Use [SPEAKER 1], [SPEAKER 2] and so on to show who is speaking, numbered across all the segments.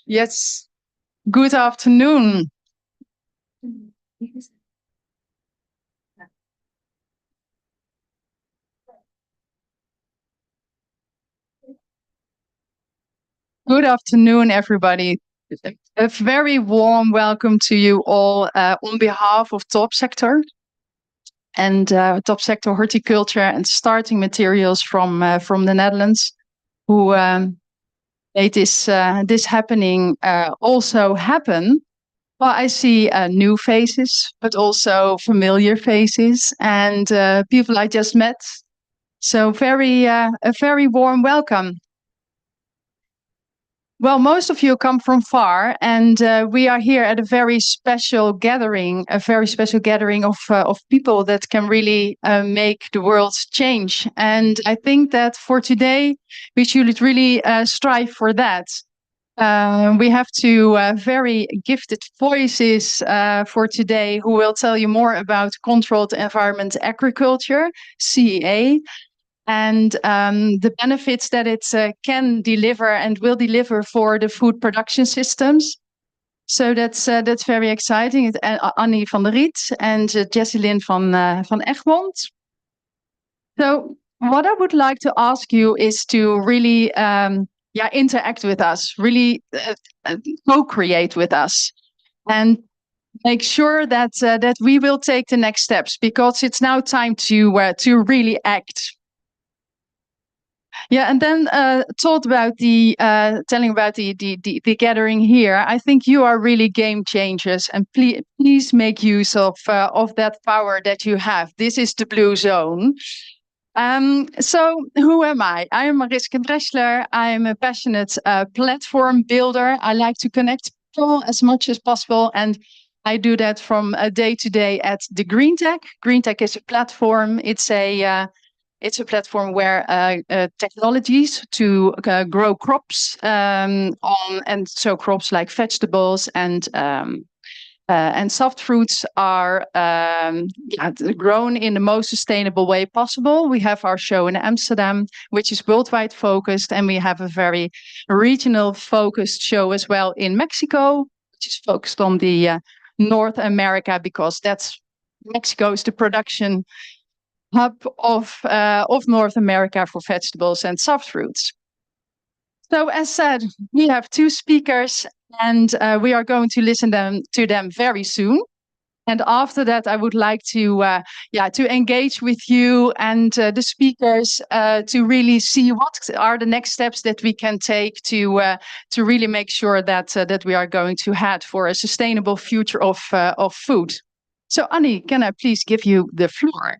[SPEAKER 1] Yes, good afternoon. Good afternoon, everybody. A very warm welcome to you all on behalf of Top Sector and Top Sector Horticulture and Starting Materials from the Netherlands, who made this happening also happen. Well, I see new faces, but also familiar faces and people I just met. So a very warm welcome. Well, most of you come from far, and we are here at a very special gathering of people that can really make the world change. And I think that for today, we should really strive for that. We have two very gifted voices for today who will tell you more about controlled environment agriculture, CEA, and the benefits that it can deliver and will deliver for the food production systems. So that's very exciting. It's Annie van der Riet and Jesselyn van Egmond. So what I would like to ask you is to really interact with us, really co-create with us, and make sure that that we will take the next steps, because it's now time to really act. Yeah, and then telling about the gathering here. I think you are really game changers, and please make use of that power that you have. This is the blue zone. So who am I? I am Mariska Dreschler. I am a passionate platform builder. I like to connect people as much as possible, and I do that from day to day at the Green Tech. Green Tech is a platform. It's a platform where technologies to grow crops so crops like vegetables and soft fruits are grown in the most sustainable way possible. We have our show in Amsterdam, which is worldwide focused, and we have a very regional focused show as well in Mexico, which is focused on the North America, because Mexico is the production hub of North America for vegetables and soft fruits. So as said, we have two speakers, and we are going to listen to them very soon. And after that, I would like to engage with you and the speakers to really see what are the next steps that we can take to really make sure that we are going to head for a sustainable future of food. So Annie, can I please give you the floor?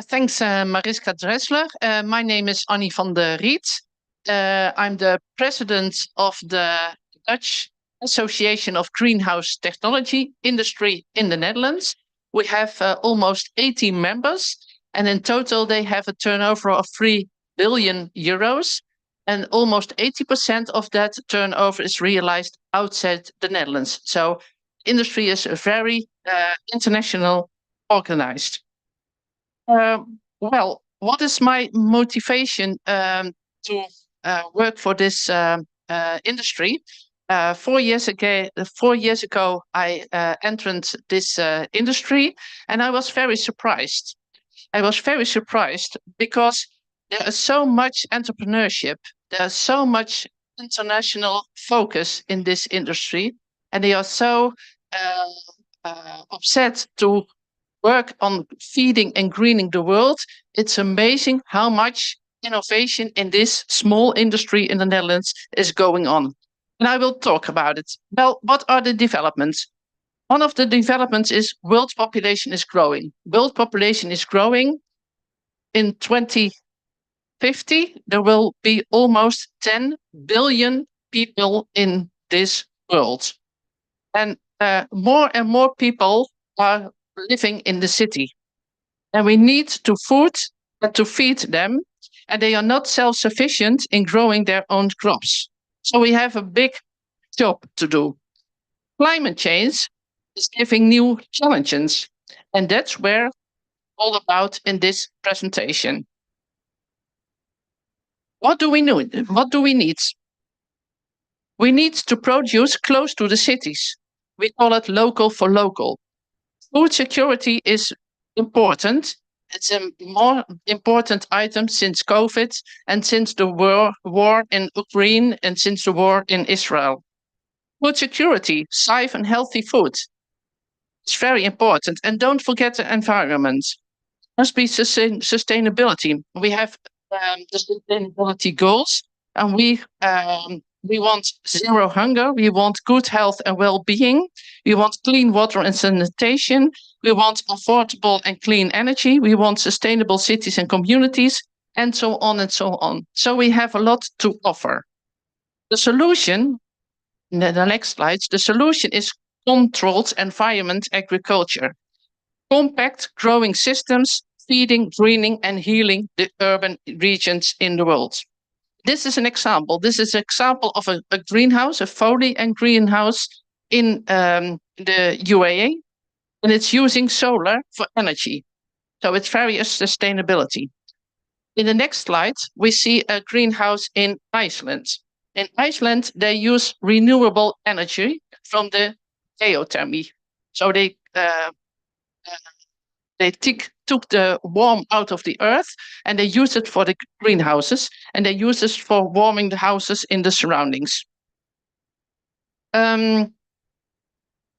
[SPEAKER 2] Thanks, Mariska Dreschler. My name is Annie van der Riet. I'm the president of the Dutch Association of Greenhouse Technology Industry in the Netherlands. We have almost 80 members, and in total they have a turnover of 3 billion euros. And almost 80% of that turnover is realized outside the Netherlands. So industry is very international organized. Well, what is my motivation to work for this industry? 4 years ago, I entered this industry, and I was very surprised. I was very surprised because there is so much entrepreneurship, there's so much international focus in this industry, and they are so upset to work on feeding and greening the world. It's amazing how much innovation in this small industry in the Netherlands is going on. And I will talk about it. Well, what are the developments? One of the developments is world population is growing. World population is growing. In 2050, there will be almost 10 billion people in this world. And more people are living in the city, and we need to feed them, and they are not self-sufficient in growing their own crops. So we have a big job to do. Climate change is giving new challenges. And that's where all about in this presentation. What do we need? What do we need? We need to produce close to the cities. We call it local for local. Food security is important. It's a more important item since COVID and since the war in Ukraine and since the war in Israel. Food security, safe and healthy food. It's very important. And don't forget the environment. Must be sustainability. We have the sustainability goals, and we want zero hunger. We want good health and well-being. We want clean water and sanitation. We want affordable and clean energy. We want sustainable cities and communities, and so on and so on. So we have a lot to offer. The solution, in the next slides, the solution is controlled environment agriculture. Compact growing systems, feeding, greening, and healing the urban regions in the world. This is an example. This is an example of a greenhouse, a foley and greenhouse in the UAE, and it's using solar for energy. So it's very sustainability. In the next slide, we see a greenhouse in Iceland. In Iceland, they use renewable energy from the geothermy. So they took the warmth out of the earth and they used it for the greenhouses, and they use it for warming the houses in the surroundings.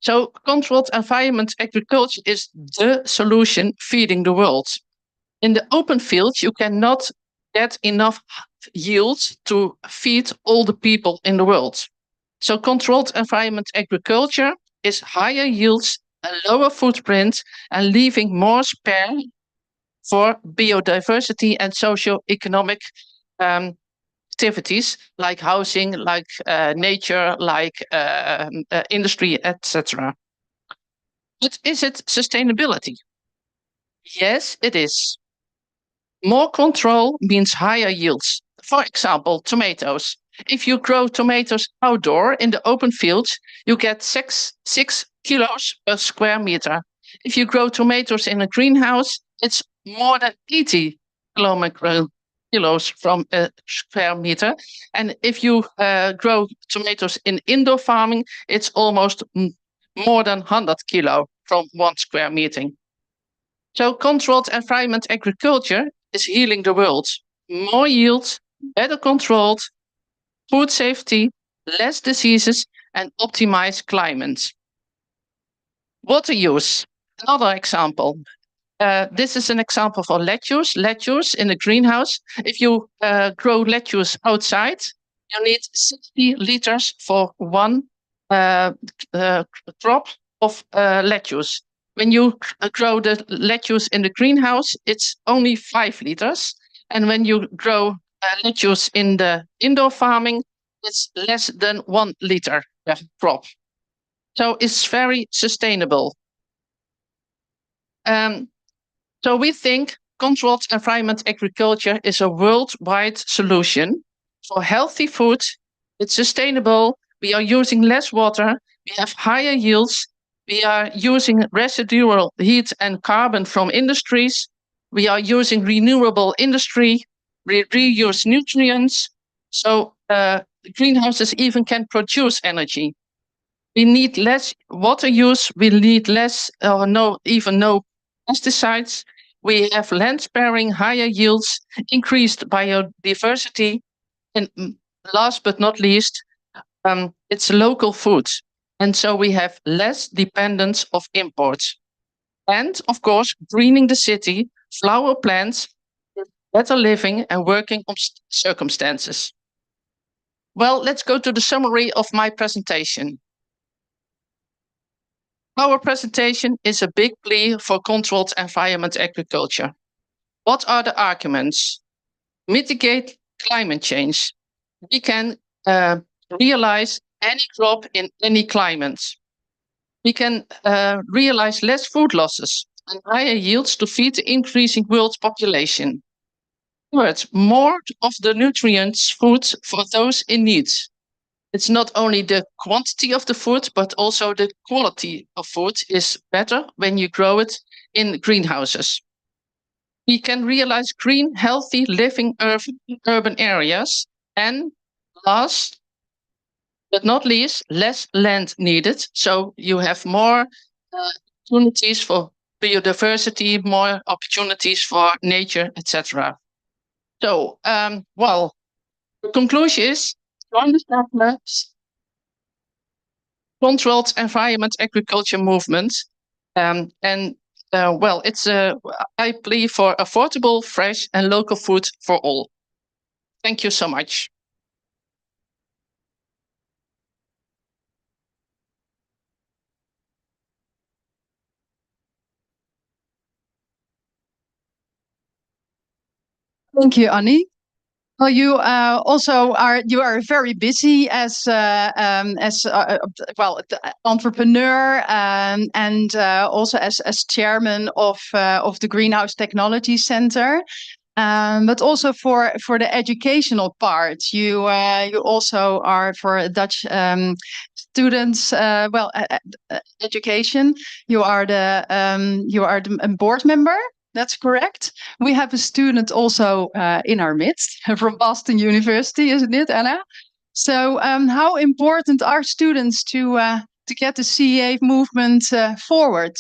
[SPEAKER 2] So controlled environment agriculture is the solution feeding the world. In the open fields, you cannot get enough yields to feed all the people in the world. So controlled environment agriculture is higher yields, a lower footprint, and leaving more spare for biodiversity and socio-economic activities like housing, like nature, like industry, etc. But is it sustainability? Yes, it is. More control means higher yields. For example, tomatoes. If you grow tomatoes outdoor in the open fields, you get 6 kilos per square meter. If you grow tomatoes in a greenhouse, it's more than 80 kilos from a square meter. And if you grow tomatoes in indoor farming, it's almost more than 100 kilo from 1 square meter. So controlled environment agriculture is healing the world. More yield, better controlled, food safety, less diseases, and optimized climate. Water use, another example. This is an example for lettuce. Lettuce in a greenhouse. If you grow lettuce outside, you need 60 liters for one crop of lettuce. When you grow the lettuce in the greenhouse, it's only 5 liters. And when you grow lettuce in the indoor farming, it's less than 1 liter per crop. So it's very sustainable. So we think controlled environment agriculture is a worldwide solution for healthy food. It's sustainable. We are using less water. We have higher yields. We are using residual heat and carbon from industries. We are using renewable industry. We reuse nutrients. So greenhouses even can produce energy. We need less water use. We need less or no pesticides. We have land sparing, higher yields, increased biodiversity, and last but not least, it's local food. And so we have less dependence of imports. And of course, greening the city, flower plants, better living and working circumstances. Well, let's go to the summary of my presentation. Our presentation is a big plea for controlled environment agriculture. What are the arguments? Mitigate climate change. We can realize any crop in any climate. We can realize less food losses and higher yields to feed the increasing world population. Third, more of the nutrients food for those in need. It's not only the quantity of the food, but also the quality of food is better when you grow it in greenhouses. We can realize green, healthy living urban areas. And last but not least, less land needed. So you have more opportunities for biodiversity, more opportunities for nature, etc. So, well, the conclusion is join the settlers, controlled environment agriculture movement, and well, it's I plea for affordable, fresh, and local food for all. Thank you so much.
[SPEAKER 1] Thank you, Annie. Well, you also are very busy as well entrepreneur and also as chairman of the Greenhouse Technology Center. But also for the educational part, you also are for Dutch students. Education. You are the board member. That's correct. We have a student also in our midst from Boston University, isn't it, Anna? So, how important are students to get the CEA movement forward?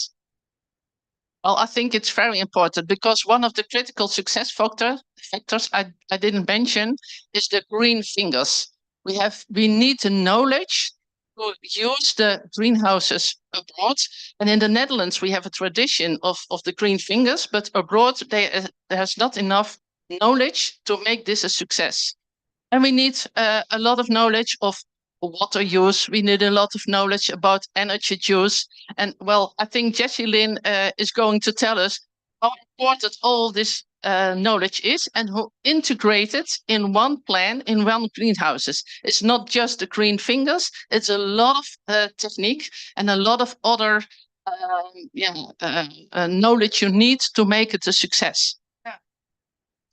[SPEAKER 2] Well, I think it's very important because one of the critical success factors I didn't mention is the green fingers. We need the knowledge to use the greenhouses abroad. And in the Netherlands, we have a tradition of the green fingers, but abroad there's not enough knowledge to make this a success. And we need a lot of knowledge of water use. We need a lot of knowledge about energy use. And well, I think Jessie Lynn is going to tell us how important all this knowledge is and who integrate it in one plan, in one greenhouses. It's not just the green fingers, it's a lot of technique and a lot of other knowledge you need to make it a success.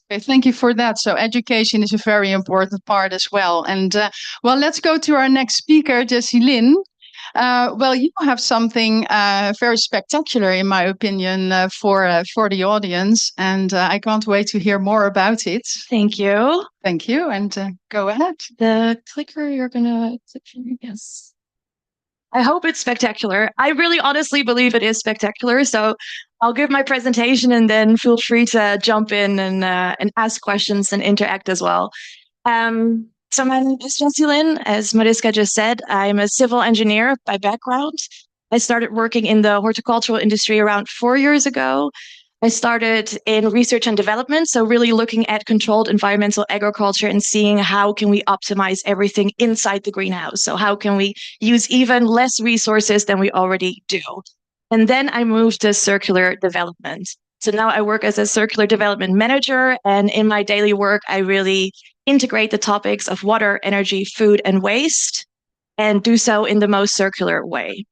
[SPEAKER 1] Okay, thank you for that. So education is a very important part as well. And well, let's go to our next speaker, Jessie Lynn. Well, you have something very spectacular, in my opinion, for the audience, and I can't wait to hear more about it.
[SPEAKER 3] Thank you.
[SPEAKER 1] Thank you, and go ahead.
[SPEAKER 3] The clicker you're gonna click here, yes. I hope it's spectacular. I really honestly believe it is spectacular. So I'll give my presentation and then feel free to jump in and ask questions and interact as well. So my name is Jessie Lynn. As Mariska just said, I'm a civil engineer by background. I started working in the horticultural industry around 4 years ago. I started in research and development, so really looking at controlled environmental agriculture and seeing how can we optimize everything inside the greenhouse. So how can we use even less resources than we already do? And then I moved to circular development. So now I work as a circular development manager, and in my daily work, I really integrate the topics of water, energy, food, and waste, and do so in the most circular way.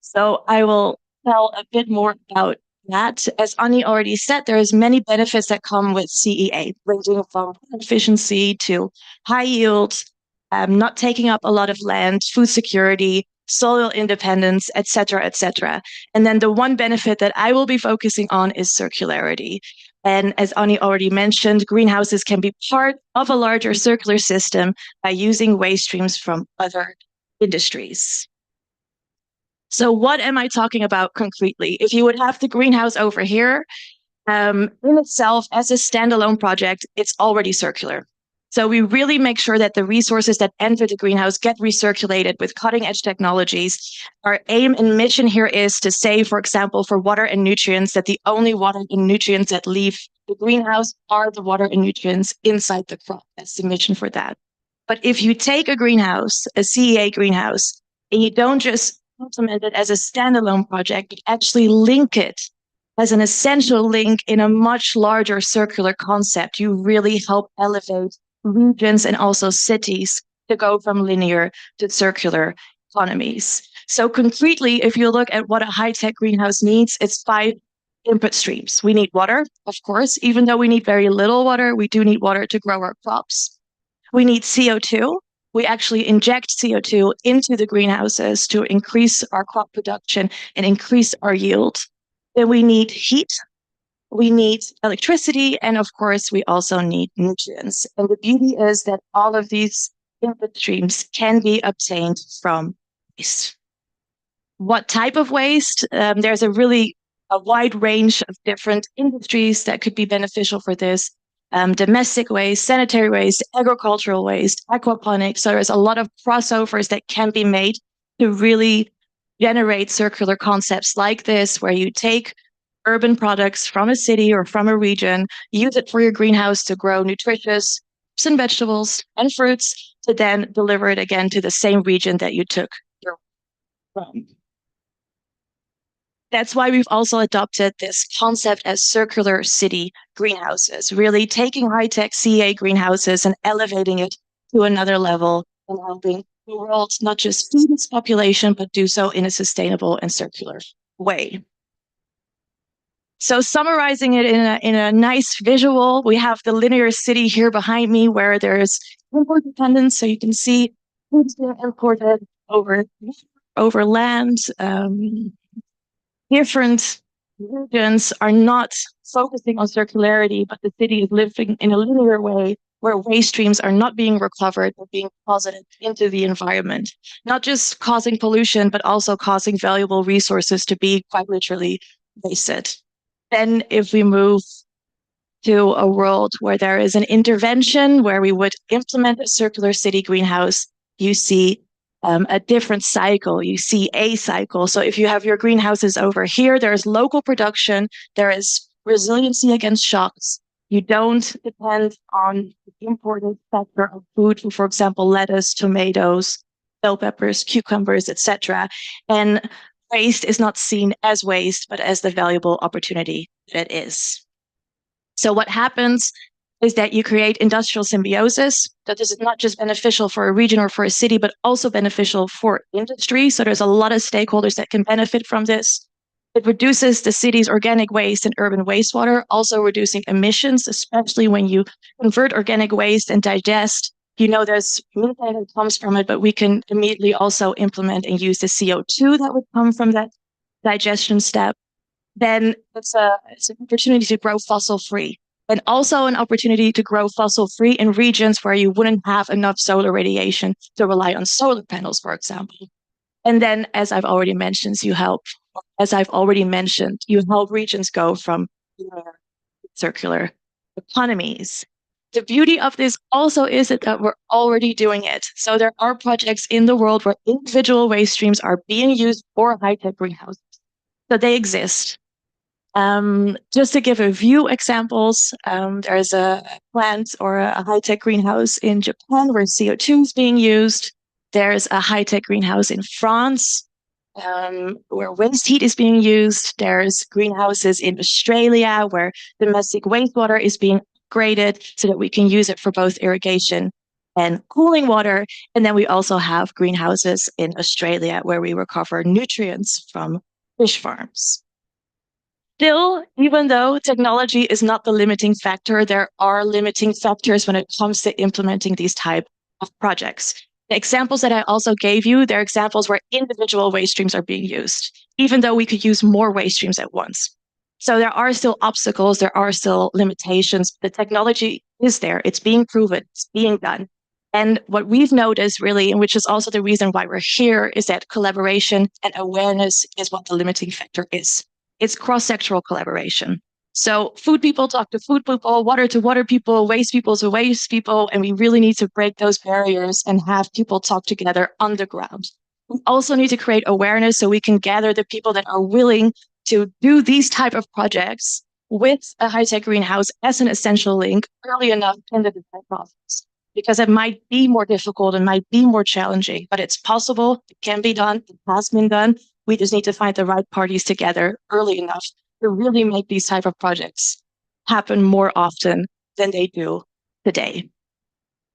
[SPEAKER 3] So I will tell a bit more about that. As Annie already said, there's many benefits that come with CEA, ranging from efficiency to high yield, not taking up a lot of land, food security, soil independence, et cetera. And then the one benefit that I will be focusing on is circularity. And as Annie already mentioned, greenhouses can be part of a larger circular system by using waste streams from other industries. So what am I talking about concretely? If you would have the greenhouse over here, in itself, as a standalone project, it's already circular. So we really make sure that the resources that enter the greenhouse get recirculated with cutting edge technologies. Our aim and mission here is to say, for example, for water and nutrients, that the only water and nutrients that leave the greenhouse are the water and nutrients inside the crop. That's the mission for that. But if you take a greenhouse, a CEA greenhouse, and you don't just implement it as a standalone project, but actually link it as an essential link in a much larger circular concept, you really help elevate regions and also cities to go from linear to circular economies. So concretely, if you look at what a high-tech greenhouse needs, it's 5 input streams. We need water, of course. Even though we need very little water, we do need water to grow our crops. We need CO2. we actually inject CO2 into the greenhouses to increase our crop production and increase our yield. Then we need heat, we need electricity, and of course, we also need nutrients. And the beauty is that all of these input streams can be obtained from waste. What type of waste? There's a wide range of different industries that could be beneficial for this. Domestic waste, sanitary waste, agricultural waste, aquaponics. So there's a lot of crossovers that can be made to really generate circular concepts like this, where you take urban products from a city or from a region, use it for your greenhouse to grow nutritious fruits and vegetables and fruits, to then deliver it again to the same region that you took from. That's why we've also adopted this concept as circular city greenhouses, really taking high-tech CA greenhouses and elevating it to another level and helping the world not just feed its population, but do so in a sustainable and circular way. So summarizing it in a nice visual, we have the linear city here behind me where there's import dependence. So you can see food's being imported over land. Different regions are not focusing on circularity, but the city is living in a linear way where waste streams are not being recovered, but being deposited into the environment, not just causing pollution, but also causing valuable resources to be quite literally wasted. Then if we move to a world where there is an intervention, where we would implement a circular city greenhouse, you see a different cycle. You see a cycle. So if you have your greenhouses over here, there's local production, there is resiliency against shocks. You don't depend on the imported sector of food, for example, lettuce, tomatoes, bell peppers, cucumbers, etc. And waste is not seen as waste, but as the valuable opportunity that it is. So what happens is that you create industrial symbiosis. That is not just beneficial for a region or for a city, but also beneficial for industry. So there's a lot of stakeholders that can benefit from this. It reduces the city's organic waste and urban wastewater, also reducing emissions, especially when you convert organic waste and digest. You know, there's methane that comes from it, but we can immediately also implement and use the CO2 that would come from that digestion step. Then it's an opportunity to grow fossil free. And also an opportunity to grow fossil-free in regions where you wouldn't have enough solar radiation to rely on solar panels, for example. And then, as I've already mentioned, you help regions go from circular economies. The beauty of this also is that we're already doing it. So there are projects in the world where individual waste streams are being used for high-tech greenhouses. So they exist. Just to give a few examples, there's a plant or a high-tech greenhouse in Japan where CO2 is being used. There's a high-tech greenhouse in France where waste heat is being used. There's greenhouses in Australia where domestic wastewater is being upgraded so that we can use it for both irrigation and cooling water. And then we also have greenhouses in Australia where we recover nutrients from fish farms. Still, even though technology is not the limiting factor, there are limiting factors when it comes to implementing these type of projects. The examples that I also gave you, they're examples where individual waste streams are being used, even though we could use more waste streams at once. So there are still obstacles, there are still limitations. The technology is there, it's being proven, it's being done. And what we've noticed really, and which is also the reason why we're here, is that collaboration and awareness is what the limiting factor is. It's cross-sectoral collaboration. So food people talk to food people, water to water people, waste people to waste people, and we really need to break those barriers and have people talk together on the ground. We also need to create awareness so we can gather the people that are willing to do these type of projects with a high-tech greenhouse as an essential link early enough in the design process. Because it might be more difficult and might be more challenging, but it's possible, it can be done, it has been done. We just need to find the right parties together early enough to really make these type of projects happen more often than they do today.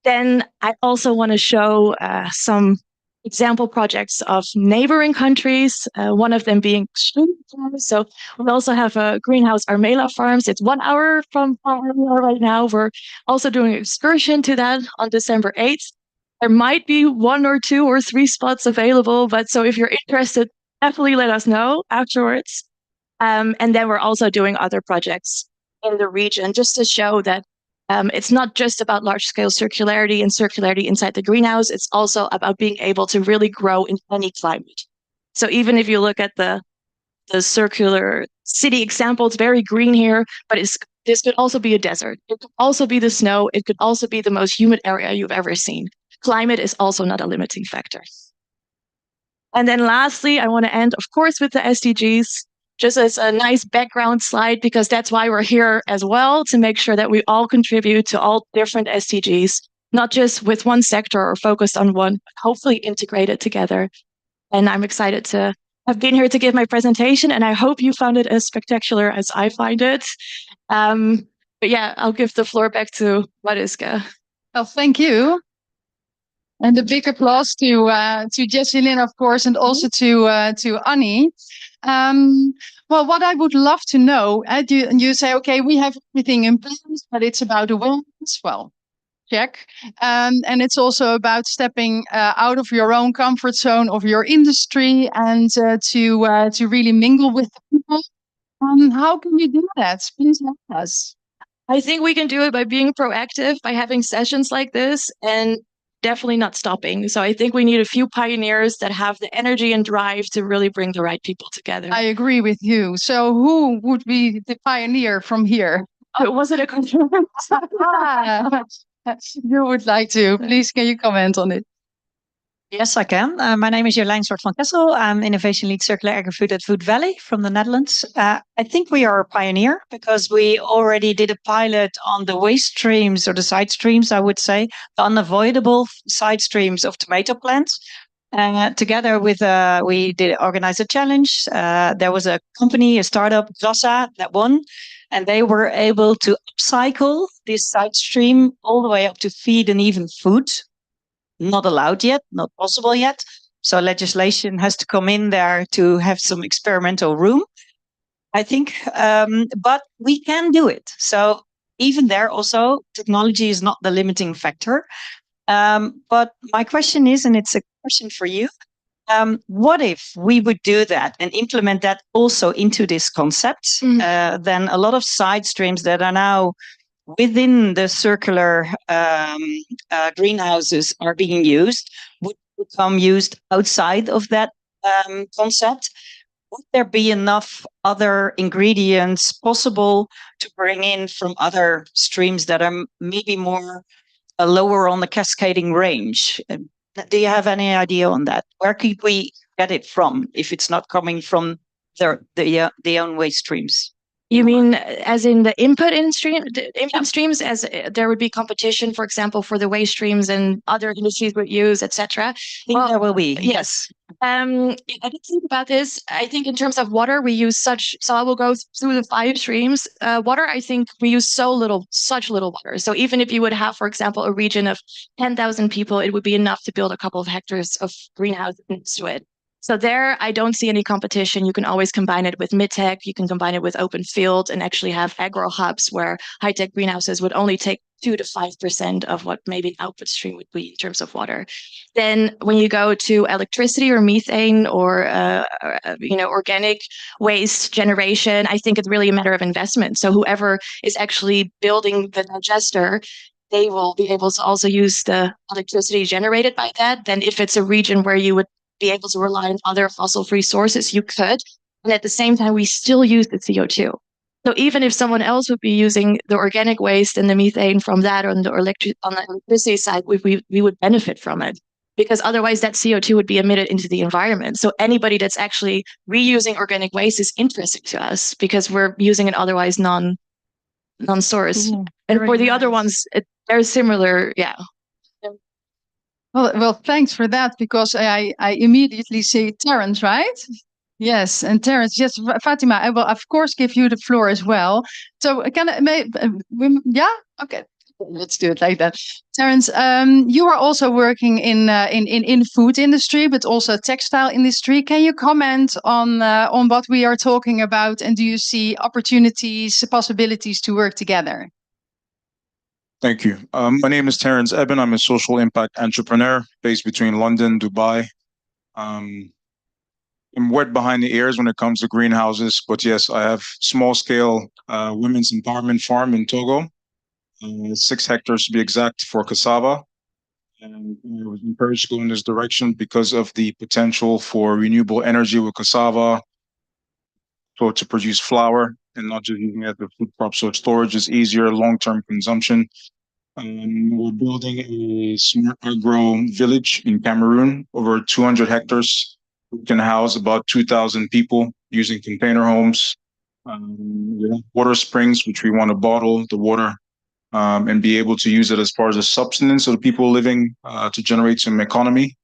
[SPEAKER 3] Then I also want to show some example projects of neighboring countries, one of them being shrimp farms. So we also have a greenhouse, Armela Farms. It's 1 hour from where we are right now. We're also doing an excursion to that on December 8th. There might be 1 or 2 or 3 spots available, but so if you're interested, definitely let us know afterwards. And then we're also doing other projects in the region just to show that it's not just about large-scale circularity and circularity inside the greenhouse. It's also about being able to really grow in any climate. So even if you look at the circular city example, it's very green here, but this could also be a desert. It could also be the snow. It could also be the most humid area you've ever seen. Climate is also not a limiting factor. And then lastly, I want to end, of course, with the SDGs, just as a nice background slide, because that's why we're here as well, to make sure that we all contribute to all different SDGs, not just with one sector or focused on one, but hopefully integrated together. And I'm excited to have been here to give my presentation, and I hope you found it as spectacular as I find it. But yeah, I'll give the floor back to Mariska.
[SPEAKER 1] Well, thank you. And a big applause to Jesselyn, of course, and also to Annie. Well, what I would love to know, you say, okay, we have everything in place, but it's about awareness. Well, check. And it's also about stepping out of your own comfort zone of your industry and to really mingle with the people. How can you do that? Please help us.
[SPEAKER 3] I think we can do it by being proactive, by having sessions like this, and definitely not stopping. So I think we need a few pioneers that have the energy and drive to really bring the right people together.
[SPEAKER 1] I agree with you. So who would be the pioneer from here?
[SPEAKER 3] Was it a compliment?
[SPEAKER 1] You would like to. Please, can you comment on it?
[SPEAKER 4] Yes, I can. My name is Jolijn Soort van Kessel. I'm Innovation Lead Circular Agri-Food at Food Valley from the Netherlands. I think we are a pioneer because we already did a pilot on the waste streams or the side streams, I would say, the unavoidable side streams of tomato plants. Together with, we did organize a challenge. There was a company, a startup, Grassa, that won. And they were able to upcycle this side stream all the way up to feed and even food. Not allowed yet, not possible yet. So legislation has to come in there to have some experimental room, I think. But we can do it. So even there also, technology is not the limiting factor. But my question is, and it's a question for you, what if we would do that and implement that also into this concept? Then a lot of side streams that are now within the circular greenhouses are being used would become used outside of that concept. Would there be enough other ingredients possible to bring in from other streams that are maybe more lower on the cascading range? Do you have any idea on that? Where could we get it from if it's not coming from the own waste streams?
[SPEAKER 3] You mean as in the input streams, as there would be competition, for example, for the waste streams and other industries would use, etc.
[SPEAKER 4] I think there will be.
[SPEAKER 3] Yes. I did think about this. I think in terms of water, we use so I will go through the 5 streams. Water, I think we use such little water. So even if you would have, for example, a region of 10,000 people, it would be enough to build a couple of hectares of greenhouses next to it. So there, I don't see any competition. You can always combine it with mid-tech. You can combine it with open field and actually have agro hubs where high-tech greenhouses would only take 2 to 5% of what maybe an output stream would be in terms of water. Then when you go to electricity or methane or organic waste generation, I think it's really a matter of investment. So whoever is actually building the digester, they will be able to also use the electricity generated by that. Then if it's a region where you would be able to rely on other fossil-free sources, you could. And at the same time, we still use the CO2. So even if someone else would be using the organic waste and the methane from that on the electricity side, we would benefit from it. Because otherwise that CO2 would be emitted into the environment. So anybody that's actually reusing organic waste is interesting to us because we're using an otherwise non-source. And for the other ones, they're similar, yeah.
[SPEAKER 1] Well, thanks for that, because I immediately see Terence, right? Yes, and Terence, yes, Fatima, I will of course give you the floor as well. So yeah, okay, let's do it like that. Terence, you are also working in food industry, but also textile industry. Can you comment on what we are talking about, and do you see opportunities, possibilities to work together?
[SPEAKER 5] Thank you. My name is Terrence Eben. I'm a social impact entrepreneur based between London, Dubai. Um, I'm wet behind the ears when it comes to greenhouses, but yes, I have small scale women's empowerment farm in Togo, 6 hectares to be exact for cassava. And I was encouraged to go in this direction because of the potential for renewable energy with cassava, so to produce flour and not just using it as a food crop. So storage is easier, long-term consumption. We're building a smart agro village in Cameroon, over 200 hectares. We can house about 2,000 people using container homes. We have water springs, which we want to bottle the water and be able to use it as far as a subsistence of the people living to generate some economy.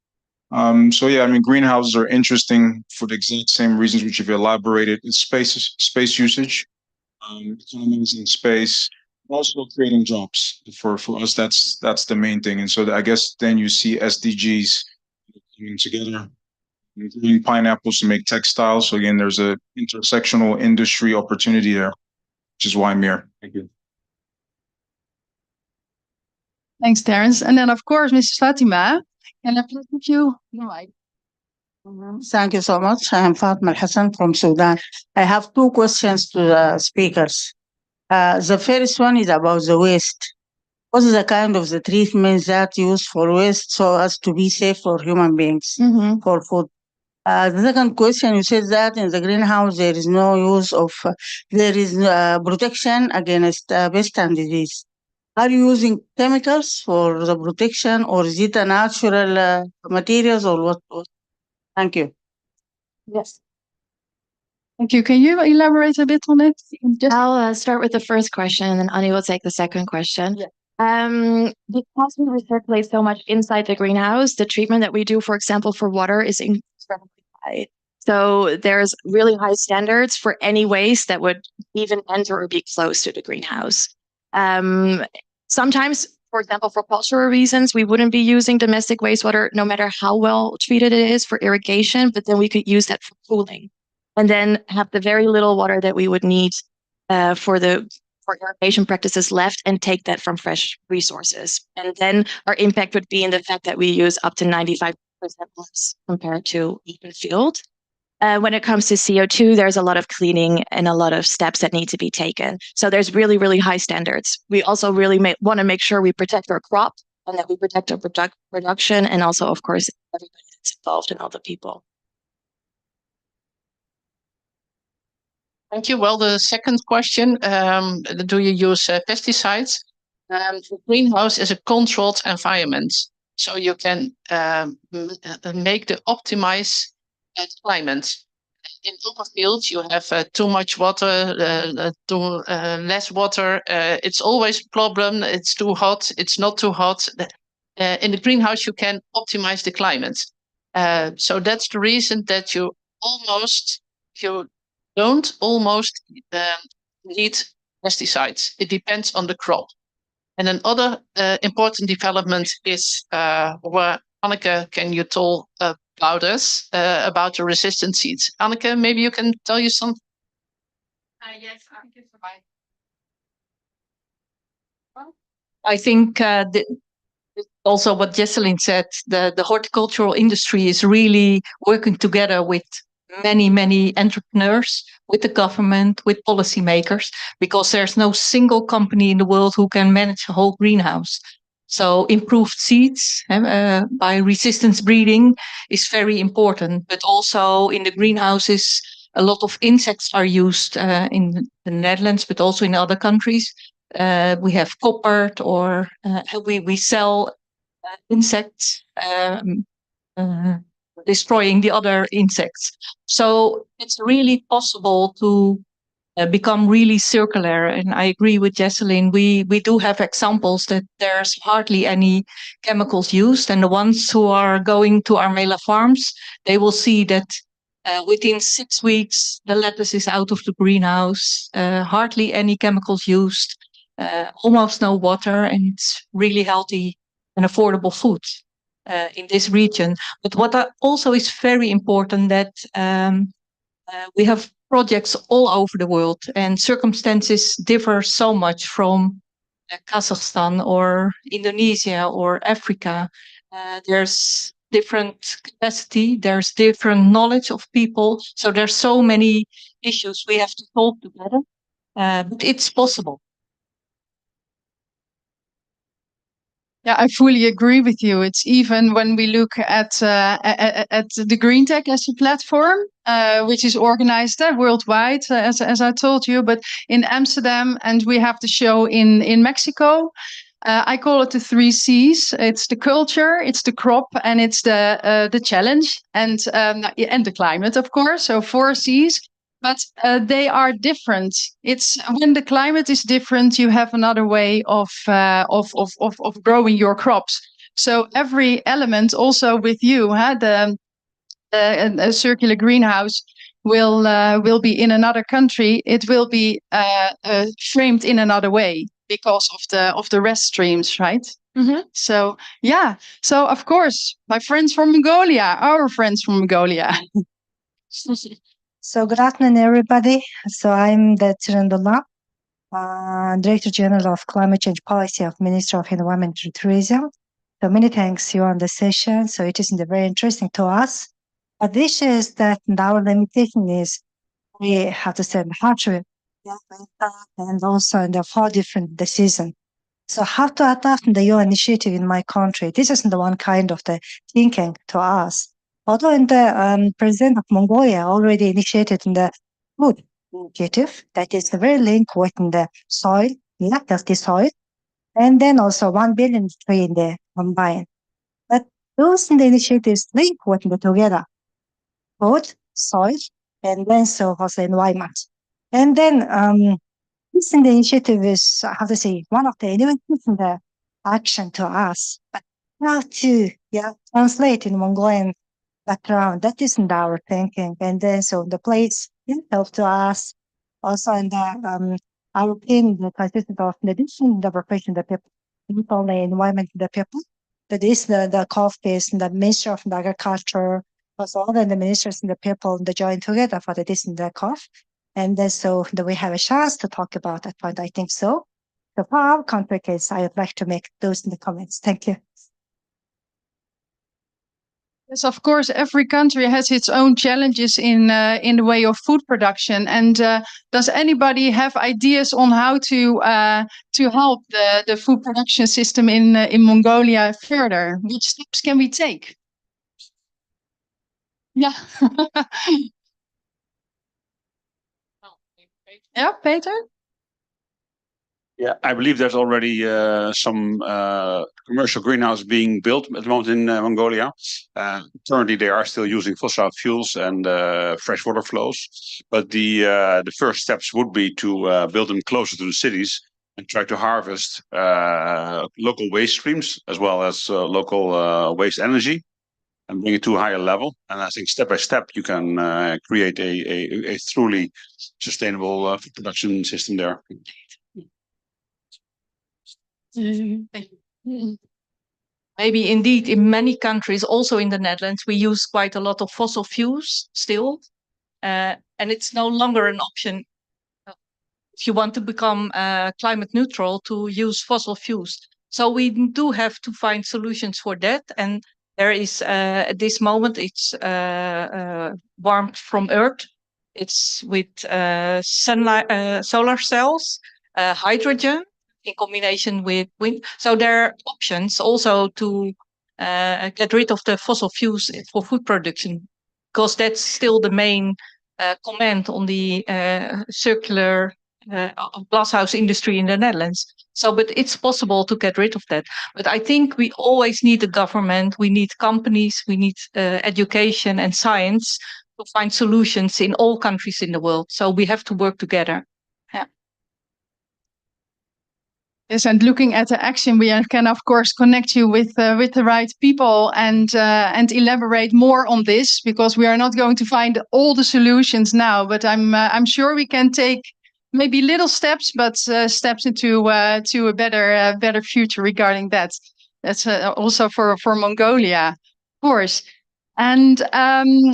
[SPEAKER 5] So yeah, I mean, greenhouses are interesting for the exact same reasons which you've elaborated. It's space usage, economizing space, also creating jobs. For us, that's the main thing. And so I guess then you see SDGs coming together, including pineapples to make textiles. So again, there's a intersectional industry opportunity there, which is why I'm here. Thank you.
[SPEAKER 1] Thanks, Terence. And then, of course, Mrs. Fatima, can I please give you the mic?
[SPEAKER 6] Thank you so much. I am Fatma Al Hassan from Sudan. I have 2 questions to the speakers. The first one is about the waste. What is the kind of the treatment that used for waste so as to be safe for human beings for food? The second question, you said that in the greenhouse there is no use of, there is protection against pest and disease. Are you using chemicals for the protection, or is it a natural materials, or what? Thank you.
[SPEAKER 3] Yes.
[SPEAKER 1] Thank you. Can you elaborate a bit on it?
[SPEAKER 3] I'll start with the first question, and then Ani will take the second question.
[SPEAKER 1] Yeah.
[SPEAKER 3] Because we recirculate so much inside the greenhouse, the treatment that we do, for example, for water is incredibly high. So there's really high standards for any waste that would even enter or be close to the greenhouse. Sometimes, for example, for cultural reasons, we wouldn't be using domestic wastewater, no matter how well treated it is for irrigation, but then we could use that for cooling. And then have the very little water that we would need for irrigation practices left, and take that from fresh resources. And then our impact would be in the fact that we use up to 95% less compared to open field. When it comes to CO2, there's a lot of cleaning and a lot of steps that need to be taken. So there's really, really high standards. We also really want to make sure we protect our crop and that we protect our production, and also, of course, everybody that's involved and all the people.
[SPEAKER 2] Thank you. Well, the second question, do you use pesticides? The greenhouse is a controlled environment, so you can make the optimize climate. In open fields, you have too much water, too less water. It's always a problem. It's too hot. It's not too hot. In the greenhouse, you can optimize the climate. So that's the reason that you don't almost need pesticides. It depends on the crop. And another important development is where Anneke, can you tell about us about the resistant seeds? Anneke, maybe you can tell you something.
[SPEAKER 7] Yes, thank you for I think also what Jesselyn said, the horticultural industry is really working together with many entrepreneurs, with the government, with policymakers, because there's no single company in the world who can manage a whole greenhouse. So improved seeds by resistance breeding is very important, but also in the greenhouses, a lot of insects are used in the Netherlands, but also in other countries. We have coppered, or we sell insects destroying the other insects. So it's really possible to become really circular. And I agree with Jesselyn. We do have examples that there's hardly any chemicals used. And the ones who are going to Armela farms, they will see that within 6 weeks, the lettuce is out of the greenhouse, hardly any chemicals used, almost no water, and it's really healthy and affordable food in this region. But what also is very important, that we have projects all over the world, and circumstances differ so much from Kazakhstan or Indonesia or Africa. There's different capacity, there's different knowledge of people. So there's so many issues we have to solve together, but it's possible.
[SPEAKER 1] Yeah, I fully agree with you. It's even when we look at the Green Tech as a platform, which is organized worldwide, as I told you, but in Amsterdam, and we have the show in Mexico. I call it the 3 Cs. It's the culture, it's the crop, and it's the challenge, and the climate, of course. So 4 Cs. But they are different. It's when the climate is different, you have another way of growing your crops. So every element, also with you, a circular greenhouse will be in another country. It will be framed in another way because of the rest streams, right?
[SPEAKER 3] Mm-hmm.
[SPEAKER 1] So yeah. So of course, my friends from Mongolia, our friends from Mongolia.
[SPEAKER 8] So good afternoon, everybody. So I'm the Tirandullah, Director General of Climate Change Policy of Ministry of Environment and Tourism. So many thanks you on the session. So it is very interesting to us. But the issue is that our limitation is we have to say how to and also in the 4 different decisions. So how to adapt the UN initiative in my country? This is the one kind of the thinking to us. Although in the president of Mongolia already initiated in the food initiative, that is very linked with the soil, healthy soil, and then also 1 billion tree in the combined. But those in the initiatives link with the together, food, soil, and then so also environment. And then this in the initiative is, how to say, one of the innovations in the action to us. But how to translate in Mongolian background, that isn't our thinking. And then so the place help to us also in the our opinion that consisted of the different development of the people, not only environment of the people, that is the office and the Ministry of the Agriculture, also all the ministers and the people that join together for the this and the COF. And then so that we have a chance to talk about that point, I think so. So for our country case, I would like to make those in the comments. Thank you.
[SPEAKER 1] Yes, of course, every country has its own challenges in the way of food production. And does anybody have ideas on how to help the food production system in Mongolia further? Which steps can we take? Yeah. Yeah, Peter?
[SPEAKER 9] Yeah, I believe there's already some commercial greenhouse being built at the moment in Mongolia. Currently, they are still using fossil fuels and freshwater flows. But the first steps would be to build them closer to the cities and try to harvest local waste streams as well as local waste energy and bring it to a higher level. And I think step by step you can create a truly sustainable food production system there.
[SPEAKER 7] Maybe indeed in many countries, also in the Netherlands, we use quite a lot of fossil fuels still. And it's no longer an option if you want to become climate neutral to use fossil fuels. So we do have to find solutions for that. And there is, at this moment, it's warmth from Earth. It's with sunlight, solar cells, hydrogen, in combination with wind. So there are options also to get rid of the fossil fuels for food production, because that's still the main comment on the circular glasshouse industry in the Netherlands. So, but it's possible to get rid of that. But I think we always need a government, we need companies, we need education and science to find solutions in all countries in the world. So we have to work together. Yeah.
[SPEAKER 1] Yes, and looking at the action, we can of course connect you with the right people and elaborate more on this, because we are not going to find all the solutions now. But I'm sure we can take maybe little steps, but steps into to a better future regarding that. That's also for Mongolia, of course. And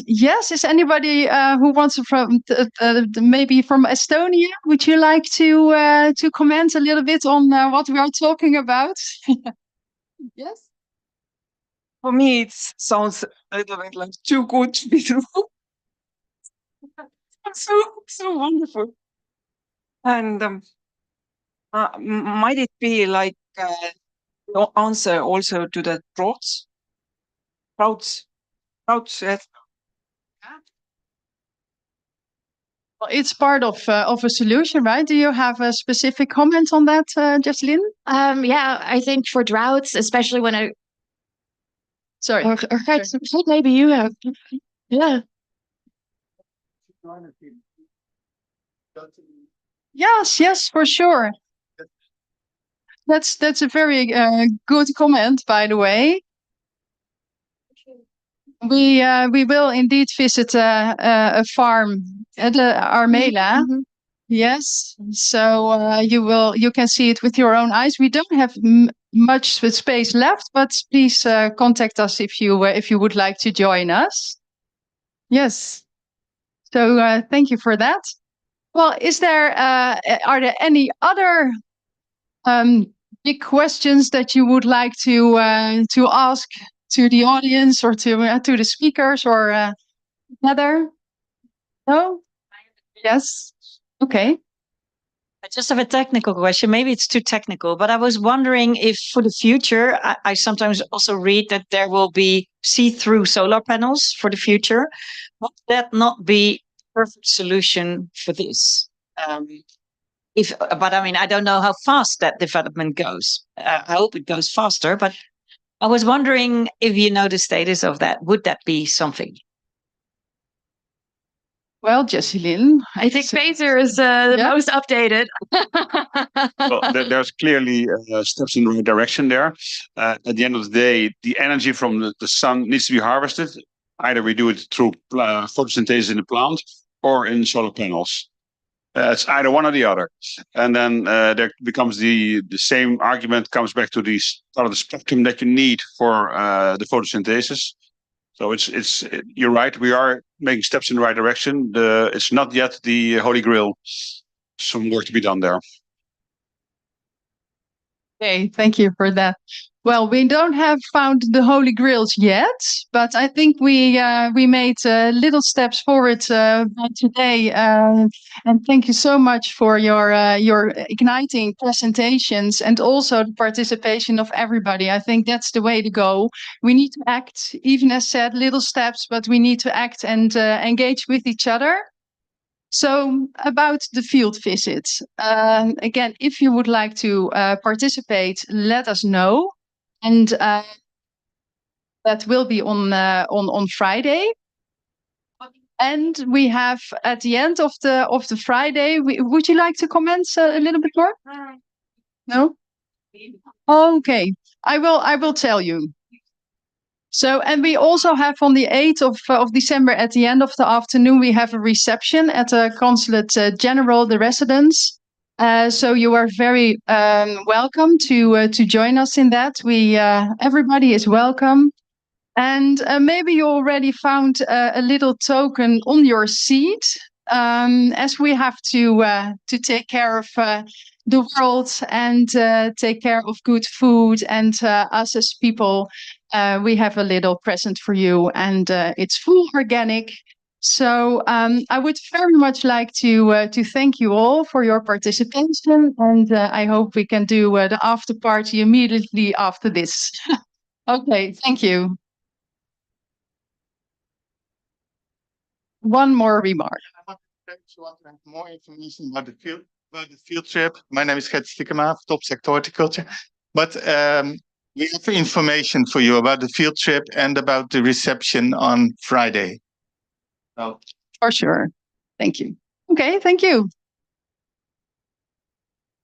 [SPEAKER 1] yes, is anybody who wants to maybe from Estonia? Would you like to comment a little bit on what we are talking about? Yes.
[SPEAKER 10] For me, it sounds a little bit like too good to be true. So wonderful. And might it be like your answer also to the droughts? Droughts, yes.
[SPEAKER 1] Well, it's part of a solution, right? Do you have a specific comment on that, Jesselyn?
[SPEAKER 3] Yeah, I think for droughts, especially when I.
[SPEAKER 1] Sorry.
[SPEAKER 3] Or maybe you have. Yeah.
[SPEAKER 1] Yes, for sure. That's a very good comment, by the way. We will indeed visit a farm at Armela.
[SPEAKER 3] Mhm.
[SPEAKER 1] Yes, so you can see it with your own eyes. We don't have much space left, but please contact us if you would like to join us. Yes. So thank you for that. Well, are there any other big questions that you would like to ask to the audience or to the speakers or Heather? No? Yes. Okay.
[SPEAKER 4] I just have a technical question. Maybe it's too technical, but I was wondering if for the future, I sometimes also read that there will be see-through solar panels for the future. Would that not be a perfect solution for this? But I mean, I don't know how fast that development goes. I hope it goes faster, but I was wondering if you know the status of that. Would that be something?
[SPEAKER 1] Well, Jesselyn,
[SPEAKER 3] I think Phaser is the most updated.
[SPEAKER 9] Well, there's clearly steps in the right direction there. At the end of the day, the energy from the sun needs to be harvested. Either we do it through photosynthesis in the plant or in solar panels. It's either one or the other. And then there becomes the same argument comes back to the part of the spectrum that you need for the photosynthesis. So you're right. We are making steps in the right direction. It's not yet the holy grail. Some work to be done there.
[SPEAKER 1] Okay, thank you for that. Well, we don't have found the holy grails yet, but I think we made little steps forward today. And thank you so much for your igniting presentations and also the participation of everybody. I think that's the way to go. We need to act, even as said, little steps, but we need to act and engage with each other. So about the field visits, again, if you would like to participate, let us know, and that will be on Friday. And we have at the end of the Friday. Would you like to comment a little bit more? No. Okay, I will tell you. So, and we also have on the 8th of December at the end of the afternoon, we have a reception at the Consulate General, the residence. So you are very welcome to join us in that. Everybody is welcome. And maybe you already found a little token on your seat, as we have to take care of the world and take care of good food. And us as people, we have a little present for you, and it's full organic. So I would very much like to thank you all for your participation, and I hope we can do the after party immediately after this. Okay, thank you. One more remark.
[SPEAKER 11] If you want to have more information about the field trip, my name is Gert Stiekema, Top Sector Horticulture. But we have information for you about the field trip and about the reception on Friday.
[SPEAKER 1] For sure. Thank you. Okay, thank you.